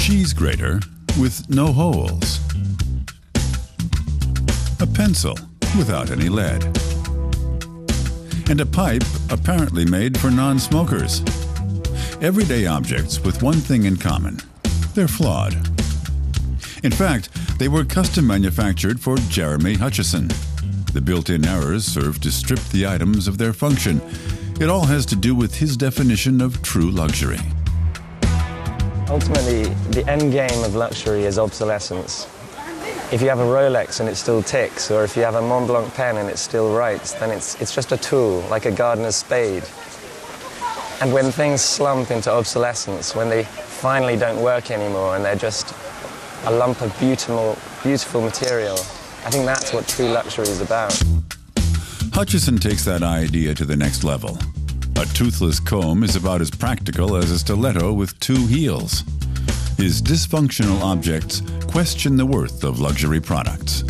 cheese grater with no holes. A pencil without any lead. And a pipe apparently made for non-smokers. Everyday objects with one thing in common. They're flawed. In fact, they were custom manufactured for Jeremy Hutchison. The built-in errors serve to strip the items of their function. It all has to do with his definition of true luxury. Ultimately, the end game of luxury is obsolescence. If you have a Rolex and it still ticks, or if you have a Mont Blanc pen and it still writes, then it's just a tool, like a gardener's spade. And when things slump into obsolescence, when they finally don't work anymore and they're just a lump of beautiful material, I think that's what true luxury is about. Hutchison takes that idea to the next level. A toothless comb is about as practical as a stiletto with two heels. His dysfunctional objects question the worth of luxury products.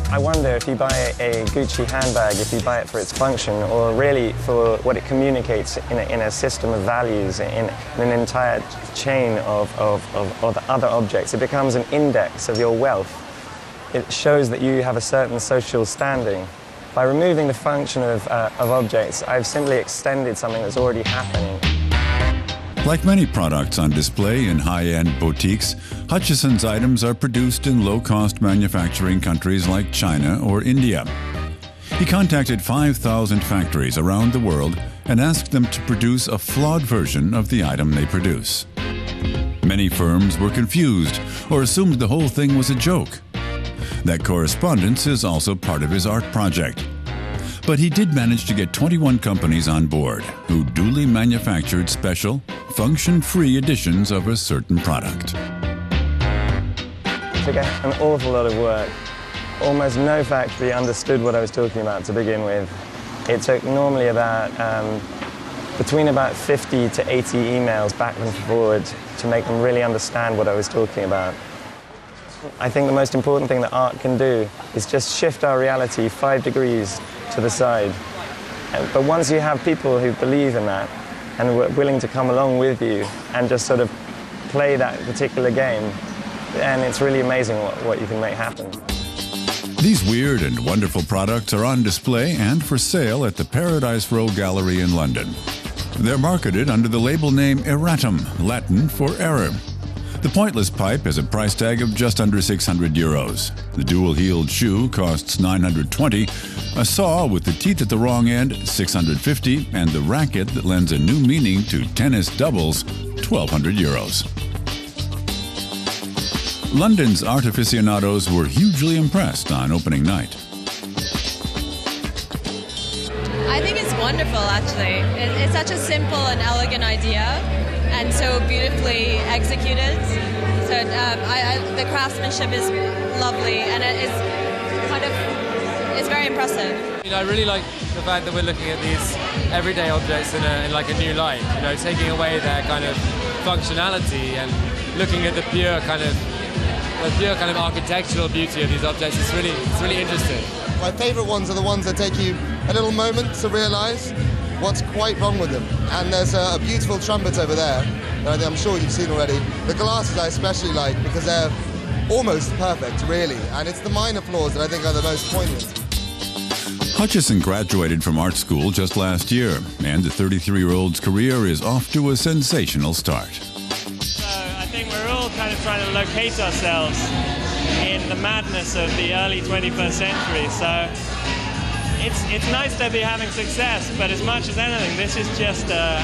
I wonder if you buy a Gucci handbag, if you buy it for its function, or really for what it communicates in a system of values, in an entire chain of other objects. It becomes an index of your wealth. It shows that you have a certain social standing. By removing the function of objects, I've simply extended something that's already happening. Like many products on display in high-end boutiques, Hutchison's items are produced in low-cost manufacturing countries like China or India. He contacted 5,000 factories around the world and asked them to produce a flawed version of the item they produce. Many firms were confused or assumed the whole thing was a joke. That correspondence is also part of his art project. But he did manage to get 21 companies on board who duly manufactured special, function-free editions of a certain product. It took an awful lot of work. Almost no factory understood what I was talking about to begin with. It took normally between about 50 to 80 emails back and forward to make them really understand what I was talking about. I think the most important thing that art can do is just shift our reality 5 degrees to the side. But once you have people who believe in that and are willing to come along with you and just sort of play that particular game, then it's really amazing what you can make happen. These weird and wonderful products are on display and for sale at the Paradise Row Gallery in London. They're marketed under the label name Erratum, Latin for error. The pointless pipe has a price tag of just under €600. The dual-heeled shoe costs $920, a saw with the teeth at the wrong end €650, and the racket that lends a new meaning to tennis doubles €1,200. London's art aficionados were hugely impressed on opening night. I think it's wonderful, actually. It's such a simple and elegant idea, and so beautifully executed. So the craftsmanship is lovely, and it's very impressive. You know, I really like the fact that we're looking at these everyday objects in like a new light. You know, taking away their kind of functionality and looking at the pure kind of architectural beauty of these objects. It's really interesting. My favourite ones are the ones that take you a little moment to realise what's quite wrong with them. And there's a beautiful trumpet over there that I'm sure you've seen already. The glasses I especially like because they're almost perfect, really. And it's the minor flaws that I think are the most poignant. Hutchison graduated from art school just last year, and the 33-year-old's career is off to a sensational start. So I think we're all kind of trying to locate ourselves in the madness of the early 21st century. So it's nice to be having success, but as much as anything, this is just a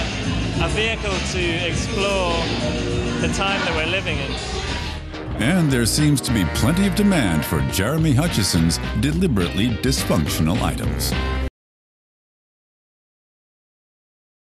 vehicle to explore the time that we're living in. And there seems to be plenty of demand for Jeremy Hutchison's deliberately dysfunctional items.